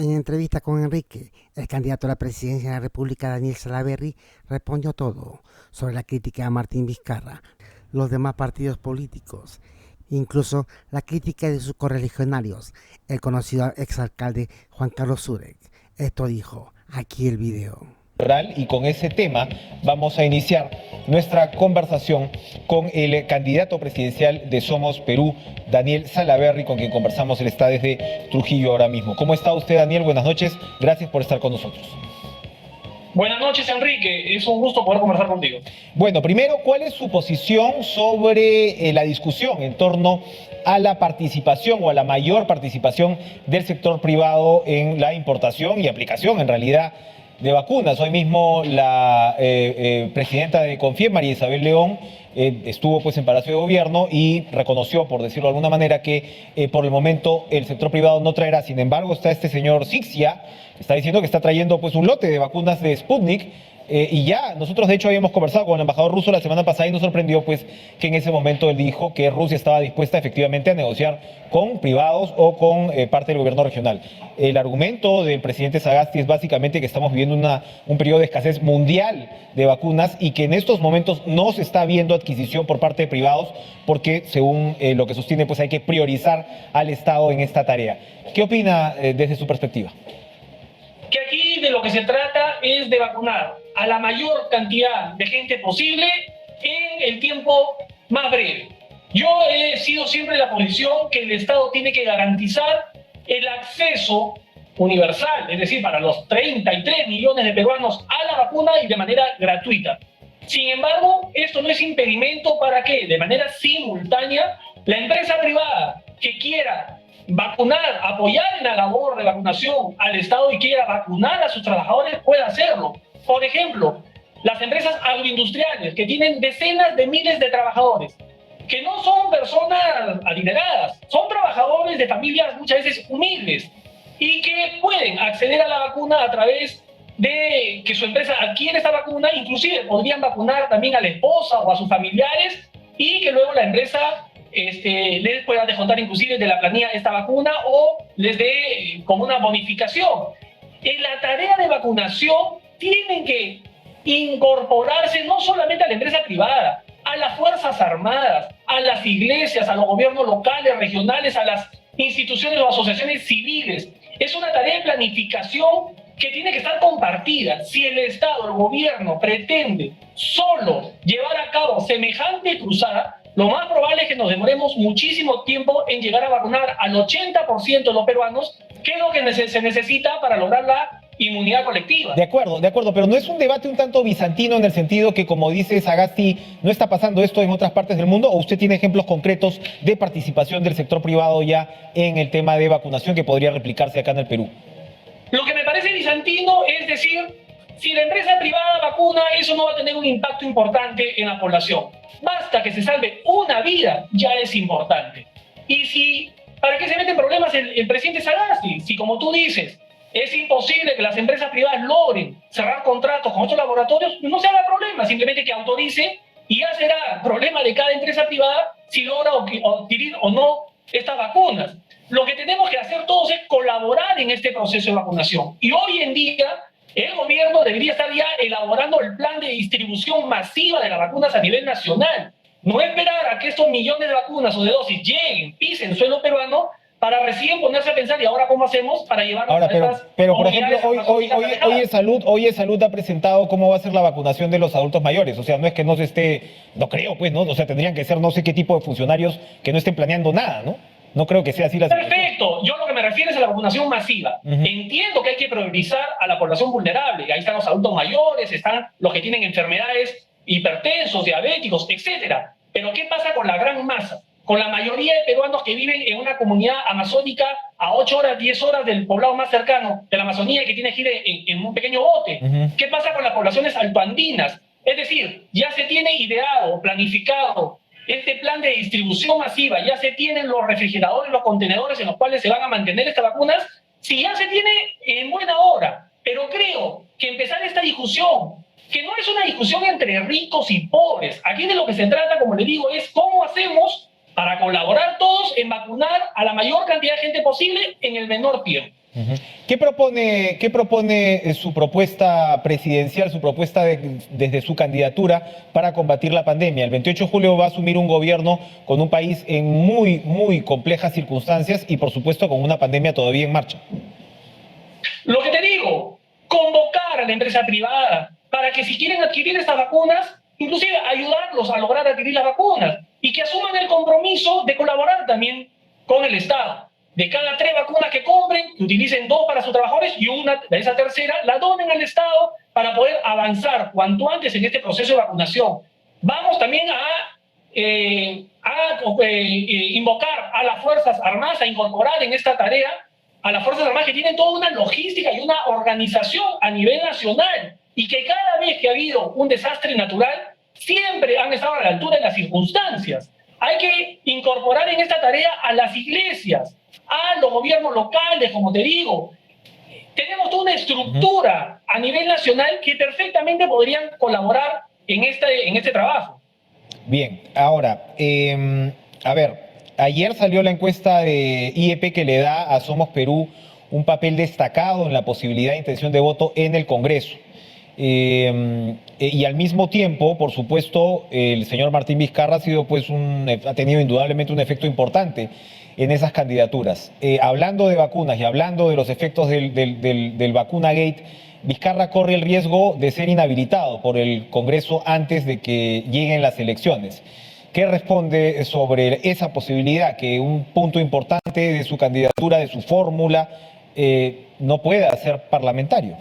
En entrevista con Enrique, el candidato a la presidencia de la República, Daniel Salaverry, respondió todo sobre la crítica a Martín Vizcarra, los demás partidos políticos, incluso la crítica de sus correligionarios, el conocido exalcalde Juan Carlos Zurek. Esto dijo, aquí el video. Y con ese tema vamos a iniciar nuestra conversación con el candidato presidencial de Somos Perú, Daniel Salaverry, con quien conversamos. Él está desde Trujillo ahora mismo. ¿Cómo está usted, Daniel? Buenas noches. Gracias por estar con nosotros. Buenas noches, Enrique. Es un gusto poder conversar contigo. Bueno, primero, ¿cuál es su posición sobre la discusión en torno a la participación o a la mayor participación del sector privado en la importación y aplicación, en realidad, de vacunas? Hoy mismo la presidenta de CONFIEP, María Isabel León, estuvo pues en Palacio de Gobierno y reconoció, por decirlo de alguna manera, que por el momento el sector privado no traerá. Sin embargo, está este señor Sixia, que está diciendo que está trayendo pues un lote de vacunas de Sputnik. Y ya nosotros de hecho habíamos conversado con el embajador ruso la semana pasada y nos sorprendió pues que en ese momento él dijo que Rusia estaba dispuesta efectivamente a negociar con privados o con parte del gobierno regional. El argumento del presidente Sagasti es básicamente que estamos viviendo un periodo de escasez mundial de vacunas y que en estos momentos no se está viendo adquisición por parte de privados porque según lo que sostiene pues hay que priorizar al Estado en esta tarea. ¿Qué opina desde su perspectiva? Que aquí de lo que se trata es de vacunar a la mayor cantidad de gente posible en el tiempo más breve. Yo he sido siempre de la posición que el Estado tiene que garantizar el acceso universal, es decir, para los 33 millones de peruanos a la vacuna y de manera gratuita. Sin embargo, esto no es impedimento para que, de manera simultánea, la empresa privada que quiera vacunar, apoyar en la labor de vacunación al Estado y quiera vacunar a sus trabajadores pueda hacerlo. Por ejemplo, las empresas agroindustriales que tienen decenas de miles de trabajadores, que no son personas adineradas, son trabajadores de familias muchas veces humildes y que pueden acceder a la vacuna a través de que su empresa adquiere esta vacuna, inclusive podrían vacunar también a la esposa o a sus familiares y que luego la empresa les pueda descontar inclusive de la planilla esta vacuna o les dé como una bonificación. En la tarea de vacunación tienen que incorporarse no solamente a la empresa privada, a las Fuerzas Armadas, a las iglesias, a los gobiernos locales, regionales, a las instituciones o asociaciones civiles. Es una tarea de planificación que tiene que estar compartida. Si el Estado, el gobierno, pretende solo llevar a cabo semejante cruzada, lo más probable es que nos demoremos muchísimo tiempo en llegar a vacunar al 80% de los peruanos, que es lo que se necesita para lograr la inmunidad colectiva. De acuerdo, pero no es un debate un tanto bizantino en el sentido que, como dice Sagasti, no está pasando esto en otras partes del mundo, o usted tiene ejemplos concretos de participación del sector privado ya en el tema de vacunación que podría replicarse acá en el Perú. Lo que me parece bizantino es decir, si la empresa privada vacuna, eso no va a tener un impacto importante en la población. Basta que se salve una vida, ya es importante. Y si, ¿para qué se meten problemas el presidente Sagasti? Si, como tú dices, es imposible que las empresas privadas logren cerrar contratos con estos laboratorios, no se haga problema, simplemente que autorice y ya será problema de cada empresa privada si logra adquirir o no estas vacunas. Lo que tenemos que hacer todos es colaborar en este proceso de vacunación. Y hoy en día el gobierno debería estar ya elaborando el plan de distribución masiva de las vacunas a nivel nacional. No esperar a que estos millones de vacunas o de dosis lleguen, pisen suelo peruano, para recién ponerse a pensar, ¿y ahora cómo hacemos para llevar ahora, pero por ejemplo, hoy Salud ha presentado cómo va a ser la vacunación de los adultos mayores. O sea, no es que no se esté, no creo, pues, ¿no? O sea, tendrían que ser no sé qué tipo de funcionarios que no estén planeando nada, ¿no? No creo que sea así la situación. Perfecto. Yo lo que me refiero es a la vacunación masiva. Entiendo que hay que priorizar a la población vulnerable. Ahí están los adultos mayores, están los que tienen enfermedades hipertensos, diabéticos, etcétera. Pero ¿qué pasa con la gran masa? Con la mayoría de peruanos que viven en una comunidad amazónica a 8 horas, 10 horas del poblado más cercano de la Amazonía que tiene que ir en un pequeño bote. ¿Qué pasa con las poblaciones altoandinas? Es decir, ya se tiene ideado, planificado este plan de distribución masiva, ya se tienen los refrigeradores, los contenedores en los cuales se van a mantener estas vacunas, sí, ya se tiene en buena hora. Pero creo que empezar esta discusión, que no es una discusión entre ricos y pobres, aquí de lo que se trata, como le digo, es cómo hacemos para colaborar todos en vacunar a la mayor cantidad de gente posible en el menor tiempo. Ujú. Qué propone su propuesta presidencial, su propuesta desde su candidatura para combatir la pandemia? El 28 de julio va a asumir un gobierno con un país en muy complejas circunstancias y por supuesto con una pandemia todavía en marcha. Lo que te digo, convocar a la empresa privada para que si quieren adquirir estas vacunas, inclusive ayudarlos a lograr adquirir las vacunas y que asuman el compromiso de colaborar también con el Estado. De cada 3 vacunas que compren, que utilicen 2 para sus trabajadores y una de esa tercera la donen al Estado para poder avanzar cuanto antes en este proceso de vacunación. Vamos también a invocar a las Fuerzas Armadas a incorporar en esta tarea a las Fuerzas Armadas que tienen toda una logística y una organización a nivel nacional y que cada vez que ha habido un desastre natural siempre han estado a la altura de las circunstancias. Hay que incorporar en esta tarea a las iglesias, a los gobiernos locales, como te digo. Tenemos toda una estructura a nivel nacional que perfectamente podrían colaborar en este trabajo. Bien, ahora, a ver, ayer salió la encuesta de IEP que le da a Somos Perú un papel destacado en la posibilidad de intención de voto en el Congreso. Y al mismo tiempo, por supuesto, el señor Martín Vizcarra ha tenido indudablemente un efecto importante en esas candidaturas. Hablando de vacunas y hablando de los efectos del Vacunagate, Vizcarra corre el riesgo de ser inhabilitado por el Congreso antes de que lleguen las elecciones. ¿Qué responde sobre esa posibilidad, que un punto importante de su candidatura, de su fórmula, no pueda ser parlamentario?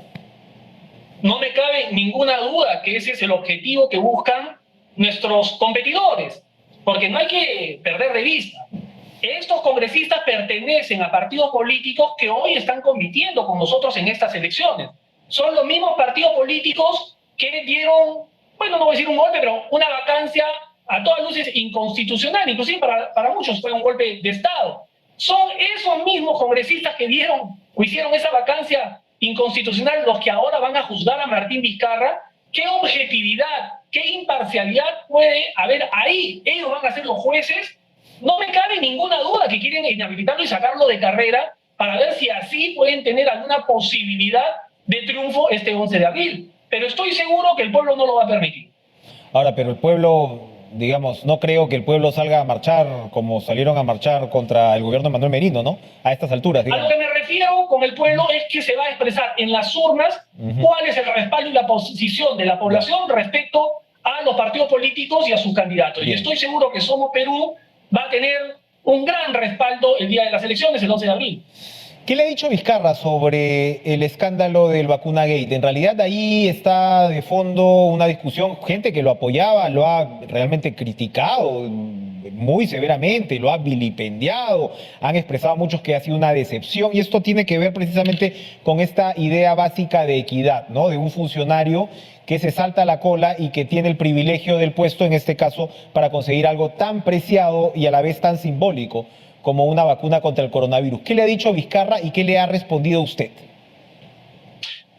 No me cabe ninguna duda que ese es el objetivo que buscan nuestros competidores, porque no hay que perder de vista. Estos congresistas pertenecen a partidos políticos que hoy están compitiendo con nosotros en estas elecciones. Son los mismos partidos políticos que dieron, bueno, no voy a decir un golpe, pero una vacancia a todas luces inconstitucional, inclusive para muchos fue un golpe de Estado. Son esos mismos congresistas que dieron o hicieron esa vacancia inconstitucional los que ahora van a juzgar a Martín Vizcarra. ¿Qué objetividad, qué imparcialidad puede haber ahí? Ellos van a ser los jueces. No me cabe ninguna duda que quieren inhabilitarlo y sacarlo de carrera para ver si así pueden tener alguna posibilidad de triunfo este 11 de abril. Pero estoy seguro que el pueblo no lo va a permitir. Ahora, pero el pueblo, digamos, no creo que el pueblo salga a marchar como salieron a marchar contra el gobierno de Manuel Merino, ¿no? A estas alturas, digamos. A lo que me refiero con el pueblo es que se va a expresar en las urnas cuál es el respaldo y la posición de la población respecto a los partidos políticos y a sus candidatos. Bien. Y estoy seguro que Somos Perú va a tener un gran respaldo el día de las elecciones, el 11 de abril. ¿Qué le ha dicho Vizcarra sobre el escándalo del Vacunagate? En realidad ahí está de fondo una discusión, gente que lo apoyaba, lo ha realmente criticado muy severamente, lo ha vilipendiado, han expresado muchos que ha sido una decepción y esto tiene que ver precisamente con esta idea básica de equidad, ¿no? De un funcionario que se salta la cola y que tiene el privilegio del puesto, en este caso, para conseguir algo tan preciado y a la vez tan simbólico como una vacuna contra el coronavirus. ¿Qué le ha dicho Vizcarra y qué le ha respondido usted?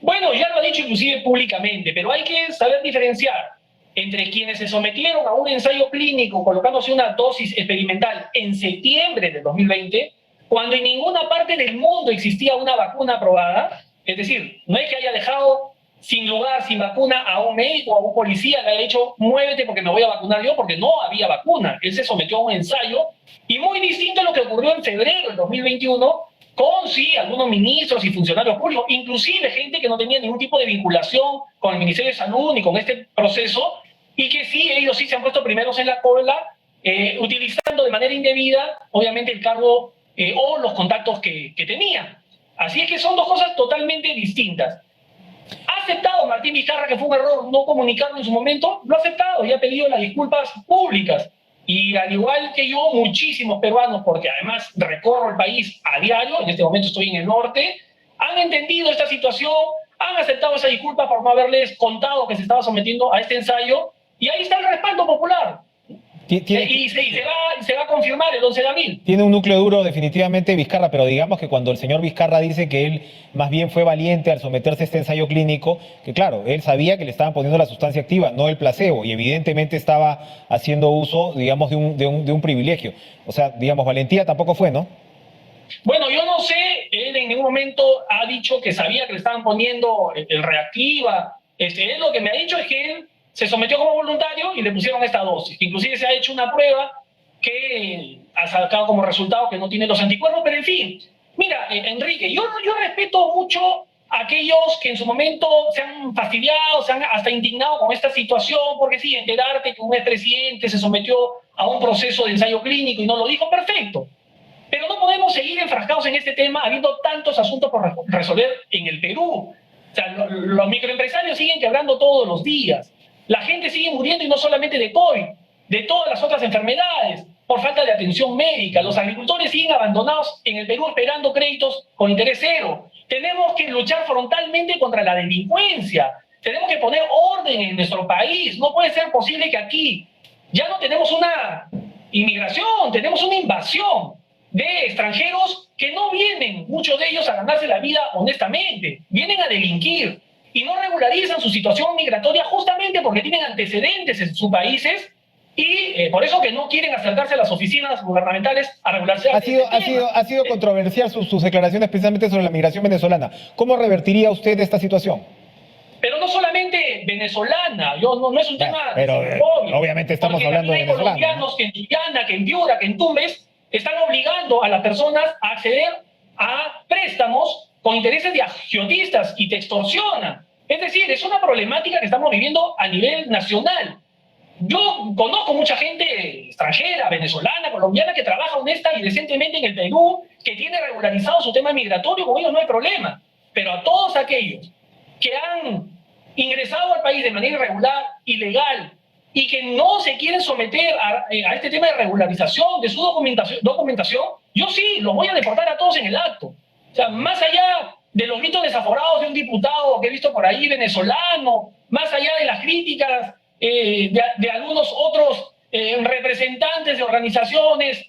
Bueno, ya lo ha dicho inclusive públicamente, pero hay que saber diferenciar entre quienes se sometieron a un ensayo clínico colocándose una dosis experimental en septiembre de 2020, cuando en ninguna parte del mundo existía una vacuna aprobada. Es decir, no es que haya dejado sin lugar, sin vacuna a un médico o a un policía que haya dicho muévete porque me voy a vacunar yo, porque no había vacuna. Él se sometió a un ensayo y muy distinto a lo que ocurrió en febrero del 2021 con, sí, algunos ministros y funcionarios públicos, inclusive gente que no tenía ningún tipo de vinculación con el Ministerio de Salud ni con este proceso, y que sí, ellos sí se han puesto primeros en la cola, utilizando de manera indebida, obviamente, el cargo o los contactos que tenían. Así es que son dos cosas totalmente distintas. ¿Ha aceptado Martín Vizcarra que fue un error no comunicarlo en su momento? Lo ha aceptado y ha pedido las disculpas públicas. Y al igual que yo, muchísimos peruanos, porque además recorro el país a diario, en este momento estoy en el norte, han entendido esta situación, han aceptado esa disculpa por no haberles contado que se estaba sometiendo a este ensayo, y ahí está el respaldo popular. Y se va a confirmar el 11 de abril. Tiene un núcleo duro definitivamente Vizcarra, pero digamos que cuando el señor Vizcarra dice que él más bien fue valiente al someterse a este ensayo clínico, que claro, él sabía que le estaban poniendo la sustancia activa, no el placebo, y evidentemente estaba haciendo uso, digamos, de un privilegio. O sea, digamos, valentía tampoco fue, ¿no? Bueno, yo no sé, él en ningún momento ha dicho que sabía que le estaban poniendo el reactiva. Él lo que me ha dicho es que él se sometió como voluntario y le pusieron esta dosis. Inclusive se ha hecho una prueba que ha sacado como resultado que no tiene los anticuerpos, pero en fin. Mira, Enrique, yo respeto mucho a aquellos que en su momento se han fastidiado, se han hasta indignado con esta situación, porque sí, enterarte que un expresidente se sometió a un proceso de ensayo clínico y no lo dijo, perfecto. Pero no podemos seguir enfrascados en este tema habiendo tantos asuntos por resolver en el Perú. O sea, los microempresarios siguen quebrando todos los días. La gente sigue muriendo y no solamente de COVID, de todas las otras enfermedades, por falta de atención médica. Los agricultores siguen abandonados en el Perú esperando créditos con interés cero. Tenemos que luchar frontalmente contra la delincuencia. Tenemos que poner orden en nuestro país. No puede ser posible que aquí ya no tenemos una inmigración, tenemos una invasión de extranjeros que no vienen, muchos de ellos, a ganarse la vida honestamente, vienen a delinquir y no regularizan su situación migratoria justamente porque tienen antecedentes en sus países y por eso que no quieren acercarse a las oficinas gubernamentales a regularse. Ha sido controversial sus declaraciones precisamente sobre la migración venezolana. ¿Cómo revertiría usted esta situación? Pero no solamente venezolana, no es un tema... Pero obviamente estamos hablando de venezolanos. Colombianos que en Llana, que en Piura, que en Tumbes, están obligando a las personas a acceder a préstamos con intereses de agiotistas y te extorsionan. Es decir, es una problemática que estamos viviendo a nivel nacional. Yo conozco mucha gente extranjera, venezolana, colombiana, que trabaja honesta y decentemente en el Perú, que tiene regularizado su tema migratorio, con ellos no hay problema. Pero a todos aquellos que han ingresado al país de manera irregular, ilegal, y que no se quieren someter a este tema de regularización de su documentación, yo sí, los voy a deportar a todos en el acto. O sea, más allá de los gritos desaforados de un diputado que he visto por ahí venezolano, más allá de las críticas de algunos otros representantes de organizaciones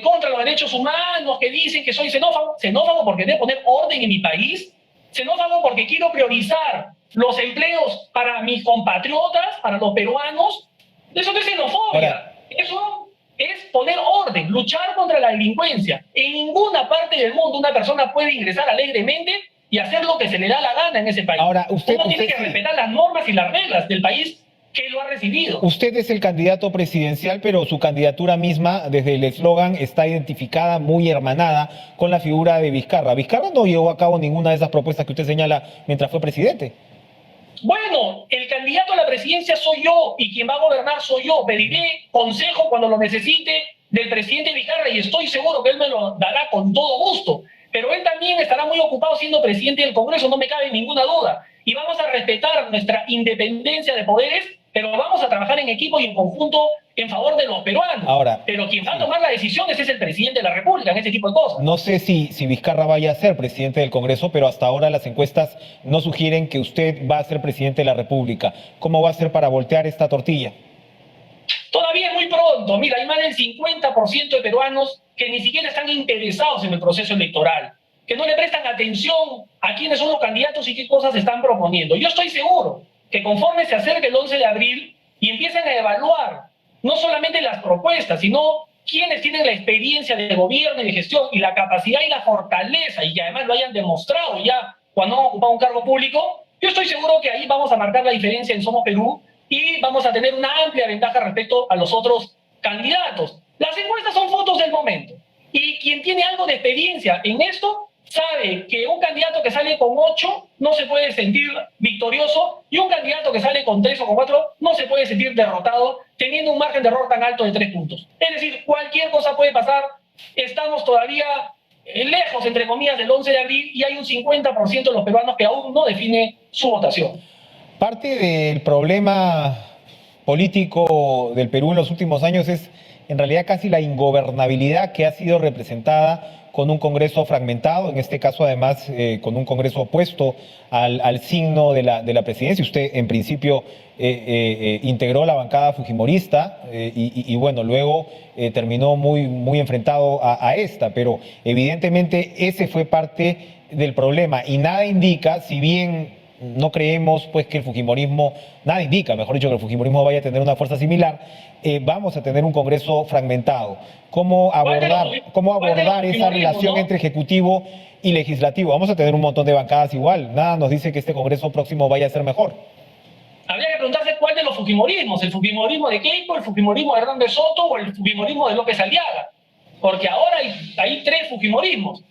contra los derechos humanos que dicen que soy xenófobo porque debo poner orden en mi país, xenófobo porque quiero priorizar los empleos para mis compatriotas, para los peruanos. Eso no es xenofobia. Eso es poner orden, luchar contra la delincuencia. En ninguna parte del mundo una persona puede ingresar alegremente y hacer lo que se le da la gana en ese país. Ahora, usted tiene que respetar las normas y las reglas del país que lo ha recibido. Usted es el candidato presidencial, pero su candidatura misma, desde el eslogan, está identificada, muy hermanada con la figura de Vizcarra. Vizcarra no llevó a cabo ninguna de esas propuestas que usted señala mientras fue presidente. Bueno, el candidato a la presidencia soy yo y quien va a gobernar soy yo. Pediré consejo cuando lo necesite del presidente Vizcarra y estoy seguro que él me lo dará con todo gusto. Pero él también estará muy ocupado siendo presidente del Congreso, no me cabe ninguna duda. Y vamos a respetar nuestra independencia de poderes, pero vamos a trabajar en equipo y en conjunto en favor de los peruanos. Ahora, pero quien va a tomar las decisiones es el presidente de la República en ese tipo de cosas. No sé si Vizcarra vaya a ser presidente del Congreso, pero hasta ahora las encuestas no sugieren que usted va a ser presidente de la República. ¿Cómo va a hacer para voltear esta tortilla? Todavía es muy pronto. Mira, hay más del 50% de peruanos que ni siquiera están interesados en el proceso electoral, que no le prestan atención a quiénes son los candidatos y qué cosas están proponiendo. Yo estoy seguro que conforme se acerque el 11 de abril y empiecen a evaluar no solamente las propuestas, sino quienes tienen la experiencia de gobierno y de gestión y la capacidad y la fortaleza, y que además lo hayan demostrado ya cuando han ocupado un cargo público, yo estoy seguro que ahí vamos a marcar la diferencia en Somos Perú y vamos a tener una amplia ventaja respecto a los otros candidatos. Las encuestas son fotos del momento, y quien tiene algo de experiencia en esto sabe que un candidato que sale con 8 no se puede sentir victorioso y un candidato que sale con 3 o con 4 no se puede sentir derrotado teniendo un margen de error tan alto de 3 puntos. Es decir, cualquier cosa puede pasar. Estamos todavía lejos, entre comillas, del 11 de abril y hay un 50% de los peruanos que aún no define su votación. Parte del problema político del Perú en los últimos años es en realidad casi la ingobernabilidad que ha sido representada con un Congreso fragmentado, en este caso además con un Congreso opuesto al signo de la presidencia. Usted en principio integró la bancada fujimorista y bueno, luego terminó muy enfrentado a esta, pero evidentemente ese fue parte del problema y nada indica, si bien no creemos pues que el fujimorismo, nada indica, mejor dicho, que el fujimorismo vaya a tener una fuerza similar, vamos a tener un Congreso fragmentado. ¿Cómo abordar esa relación, ¿no?, entre Ejecutivo y Legislativo? Vamos a tener un montón de bancadas igual, nada nos dice que este Congreso próximo vaya a ser mejor. Habría que preguntarse cuál de los fujimorismos, el fujimorismo de Keiko, el fujimorismo de Hernández Soto o el fujimorismo de López Aliaga, porque ahora hay tres fujimorismos.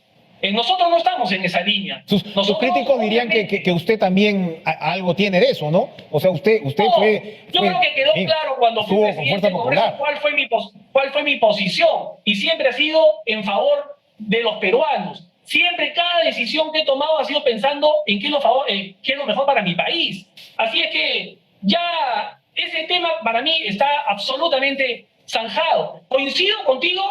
Nosotros no estamos en esa línea. Sus críticos dirían que usted también algo tiene de eso, ¿no? O sea, usted no, fue... Yo creo que quedó claro cuando fui presidente del Congreso cuál fue mi posición, y siempre ha sido en favor de los peruanos. Siempre cada decisión que he tomado ha sido pensando en qué es lo mejor para mi país. Así es que ya ese tema para mí está absolutamente zanjado. Coincido contigo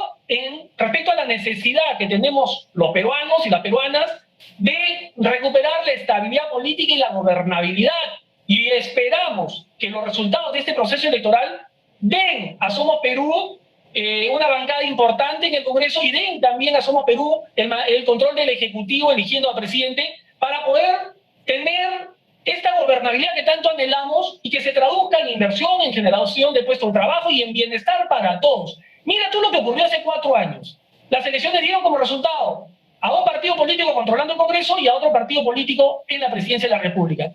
respecto a la necesidad que tenemos los peruanos y las peruanas de recuperar la estabilidad política y la gobernabilidad. Y esperamos que los resultados de este proceso electoral den a Somos Perú una bancada importante en el Congreso y den también a Somos Perú el control del Ejecutivo eligiendo a presidente para poder tener esta gobernabilidad que tanto anhelamos y que se traduzca en inversión, en generación de puestos de trabajo y en bienestar para todos. Mira tú lo que ocurrió hace 4 años. Las elecciones dieron como resultado a un partido político controlando el Congreso y a otro partido político en la presidencia de la República.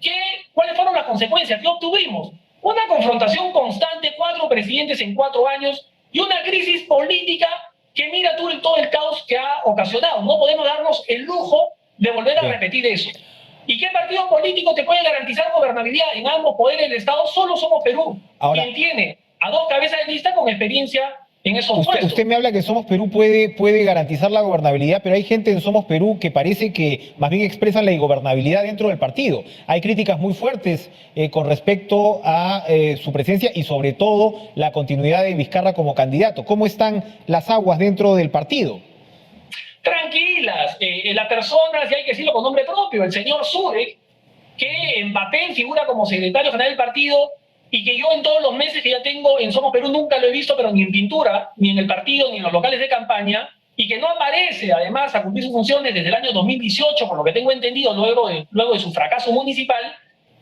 ¿Cuáles fueron las consecuencias? ¿Qué obtuvimos? Una confrontación constante, 4 presidentes en 4 años y una crisis política que mira tú todo el caos que ha ocasionado. No podemos darnos el lujo de volver a repetir eso. ¿Y qué partido político te puede garantizar gobernabilidad en ambos poderes del Estado? Solo Somos Perú. Ahora, quien tiene a 2 cabezas de lista con experiencia en esos puestos. Usted me habla que Somos Perú puede garantizar la gobernabilidad, pero hay gente en Somos Perú que parece que más bien expresan la ingobernabilidad dentro del partido. Hay críticas muy fuertes con respecto a su presencia y sobre todo la continuidad de Vizcarra como candidato. ¿Cómo están las aguas dentro del partido? Tranquilas, la persona, si hay que decirlo con nombre propio, el señor Zurek, que en papel figura como secretario general del partido y que yo en todos los meses que ya tengo en Somos Perú nunca lo he visto, pero ni en pintura, ni en el partido, ni en los locales de campaña, y que no aparece además a cumplir sus funciones desde el año 2018, por lo que tengo entendido, luego de su fracaso municipal,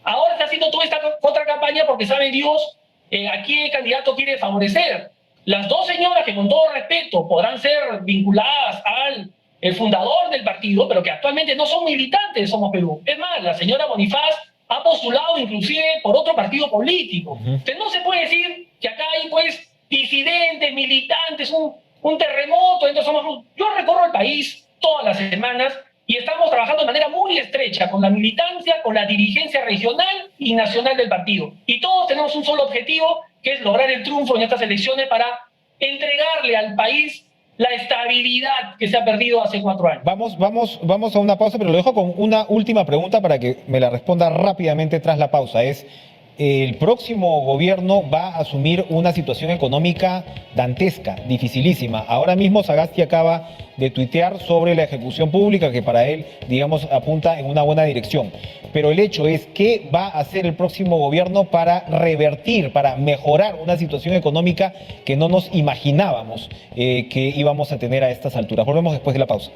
ahora está haciendo toda esta contracampaña porque sabe Dios a qué candidato quiere favorecer. Las 2 señoras que con todo respeto podrán ser vinculadas al fundador del partido, pero que actualmente no son militantes de Somos Perú. Es más, la señora Bonifaz ha postulado inclusive por otro partido político. Entonces no se puede decir que acá hay pues disidentes, militantes, un terremoto dentro de Somos Perú. Yo recorro el país todas las semanas y estamos trabajando de manera muy estrecha con la militancia, con la dirigencia regional y nacional del partido. Y todos tenemos un solo objetivo, que es lograr el triunfo en estas elecciones para entregarle al país la estabilidad que se ha perdido hace 4 años. Vamos a una pausa, pero lo dejo con una última pregunta para que me la responda rápidamente tras la pausa. El próximo gobierno va a asumir una situación económica dantesca, dificilísima. Ahora mismo Sagasti acaba de tuitear sobre la ejecución pública que para él, digamos, apunta en una buena dirección. Pero el hecho es, ¿qué va a hacer el próximo gobierno para revertir, para mejorar una situación económica que no nos imaginábamos que íbamos a tener a estas alturas? Volvemos después de la pausa.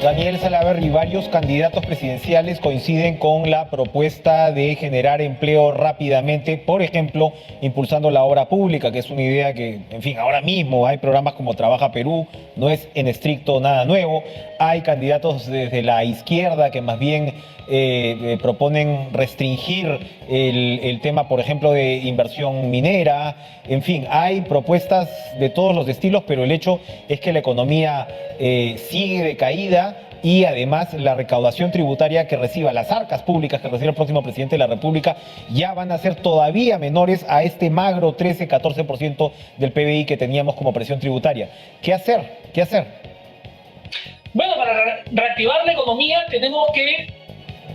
Daniel Salaverry, varios candidatos presidenciales coinciden con la propuesta de generar empleo rápidamente, por ejemplo, impulsando la obra pública, que es una idea que, en fin, ahora mismo hay programas como Trabaja Perú, no es en estricto nada nuevo. Hay candidatos desde la izquierda que más bien proponen restringir el tema, por ejemplo, de inversión minera. En fin, hay propuestas de todos los estilos, pero el hecho es que la economía sigue de caída y además la recaudación tributaria que reciba, las arcas públicas que reciba el próximo presidente de la República ya van a ser todavía menores a este magro 13-14% del PBI que teníamos como presión tributaria. ¿Qué hacer? ¿Qué hacer? Bueno, para reactivar la economía tenemos que,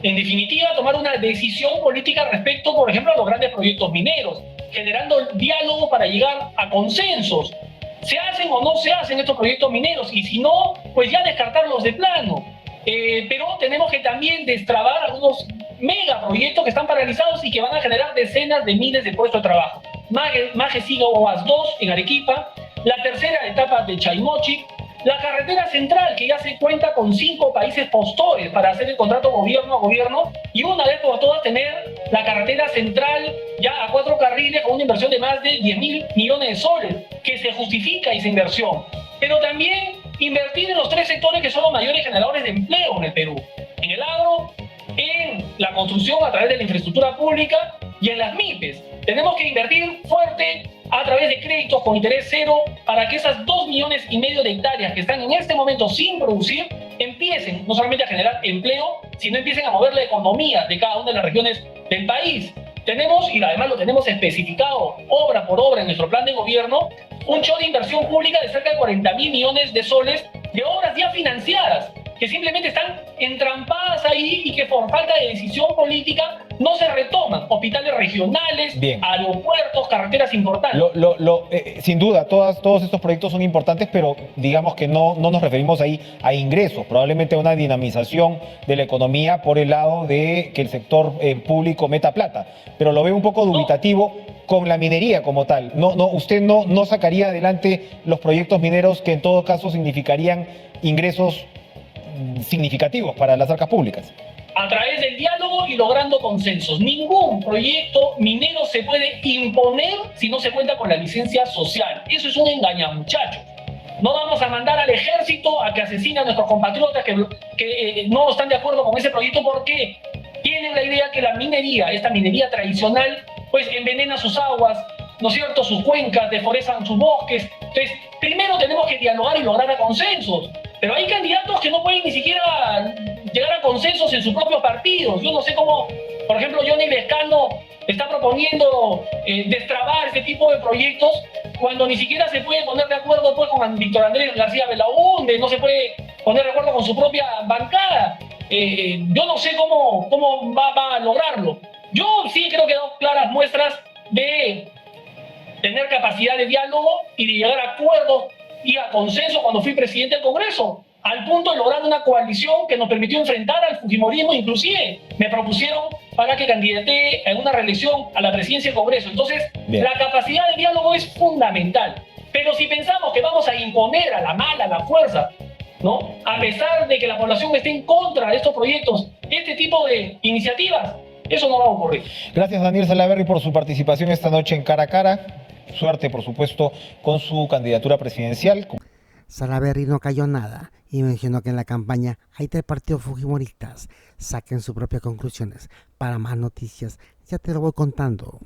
en definitiva, tomar una decisión política respecto, por ejemplo, a los grandes proyectos mineros, generando diálogo para llegar a consensos. ¿Se hacen o no se hacen estos proyectos mineros? Y si no, pues ya descartarlos de plano. Pero tenemos que también destrabar algunos megaproyectos que están paralizados y que van a generar decenas de miles de puestos de trabajo. Maje Siga Oas 2 en Arequipa, la tercera etapa de Chaimochi, La carretera central, que ya se cuenta con 5 países postores para hacer el contrato gobierno a gobierno, y una vez por todas tener la carretera central ya a 4 carriles con una inversión de más de 10.000 millones de soles, que se justifica esa inversión. Pero también invertir en los 3 sectores que son los mayores generadores de empleo en el Perú: en el agro, en la construcción a través de la infraestructura pública y en las MIPES. Tenemos que invertir fuerte a través de créditos con interés cero para que esas 2,5 millones de hectáreas que están en este momento sin producir empiecen no solamente a generar empleo, sino empiecen a mover la economía de cada una de las regiones del país. Tenemos, y además lo tenemos especificado obra por obra en nuestro plan de gobierno, un show de inversión pública de cerca de 40.000 millones de soles de obras ya financiadas, que simplemente están entrampadas ahí y que por falta de decisión política no se retoman. Hospitales regionales, bien, aeropuertos, carreteras importantes. Sin duda, todos estos proyectos son importantes, pero digamos que no nos referimos ahí a ingresos, probablemente a una dinamización de la economía por el lado de que el sector público meta plata. Pero lo veo un poco dubitativo con la minería como tal. Usted no sacaría adelante los proyectos mineros que en todo caso significarían ingresos significativos para las arcas públicas. A través del diálogo y logrando consensos. Ningún proyecto minero se puede imponer si no se cuenta con la licencia social. Eso es un engañamuchacho. No vamos a mandar al ejército a que asesine a nuestros compatriotas que no están de acuerdo con ese proyecto porque tienen la idea que la minería, esta minería tradicional, pues envenena sus aguas, ¿no es cierto?, sus cuencas, deforestan sus bosques. Entonces, primero tenemos que dialogar y lograr a consensos. Pero hay candidatos que no pueden ni siquiera llegar a consensos en sus propios partidos. Yo no sé cómo, por ejemplo, Johnny Lescano está proponiendo destrabar este tipo de proyectos cuando ni siquiera se puede poner de acuerdo pues, con Víctor Andrés García Belaúnde, no se puede poner de acuerdo con su propia bancada. Yo no sé cómo va a lograrlo. Yo sí creo que he dado claras muestras de tener capacidad de diálogo y de llegar a acuerdos y a consenso cuando fui presidente del Congreso, al punto de lograr una coalición que nos permitió enfrentar al fujimorismo. Inclusive me propusieron para que candidate en una reelección a la presidencia del Congreso. Entonces, bien, la capacidad de diálogo es fundamental. Pero si pensamos que vamos a imponer a la mala, a la fuerza, ¿no?, a pesar de que la población esté en contra de estos proyectos, este tipo de iniciativas, eso no va a ocurrir. Gracias, Daniel Salaverry, por su participación esta noche en Cara a Cara. Suerte, por supuesto, con su candidatura presidencial. Salaverry no cayó nada y mencionó que en la campaña hay 3 partidos fujimoristas. Saquen sus propias conclusiones. Para más noticias, ya te lo voy contando.